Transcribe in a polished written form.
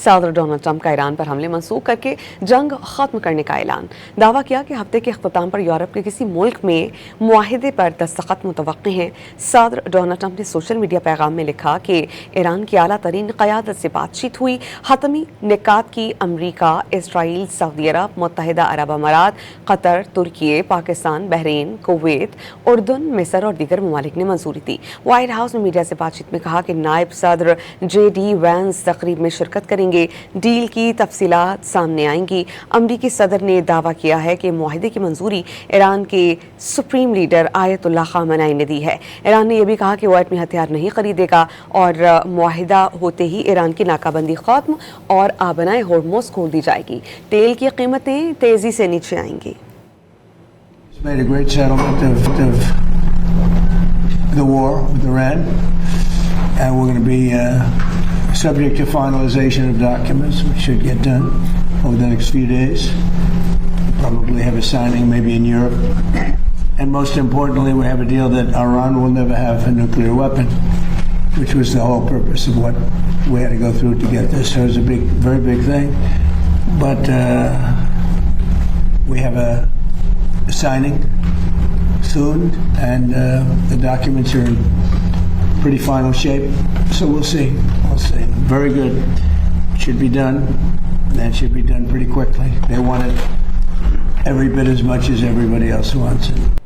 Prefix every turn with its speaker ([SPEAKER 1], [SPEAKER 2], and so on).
[SPEAKER 1] صدر Donald Trump کا ایران پر حملے منسوخ کر کے جنگ ختم کرنے کا اعلان. دعویٰ کیا کہ ہفتے کے اختتام پر یورپ کے کسی ملک میں معاہدے پر دستخط متوقع ہیں. صدر ڈونلڈ ٹرمپ نے سوشل میڈیا پیغام میں لکھا کہ ایران کی اعلیٰ ترین قیادت سے بات چیت ہوئی. حتمی نکات کی امریکہ، اسرائیل، سعودی عرب، متحدہ عرب امارات، قطر، ترکی، پاکستان، بحرین، کویت، اردن، مصر اور دیگر ممالک نے منظوری دی. وائٹ ہاؤس نے میڈیا سے بات چیت میں کہا کہ نائب صدر جے ڈی وینس تقریب میں شرکت کریں گے. ڈیل کی تفصیلات سامنے آئیں گی. امریکی صدر نے دعویٰ کیا ہے کہ معاہدے کی منظوری ایران کے سپریم لیڈر آیت اللہ خامنہئی نے دی ہے. ایران نے یہ بھی کہا کہ وہ ایٹمی ہتھیار نہیں خریدے گا اور معاہدہ ہوتے ہی ایران کی ناکہ بندی ختم اور آبنائے ہرمز کھول دی جائے گی. تیل کی قیمتیں تیزی سے نیچے آئیں گی.
[SPEAKER 2] Made a great settlement of the war with Iran, and we're going to be subject to finalization of documents, which should get done over the next few days. Probably have a signing maybe in Europe. And most importantly, we have a deal that Iran will never have a nuclear weapon, which was the whole purpose of what we had to go through to get this. So it was a big, very big thing. But we have a signing soon, and the documents are in pretty final shape. So we'll see. We'll see. Very good. Should be done. And should be done pretty quickly. They want it every bit as much as everybody else wants it.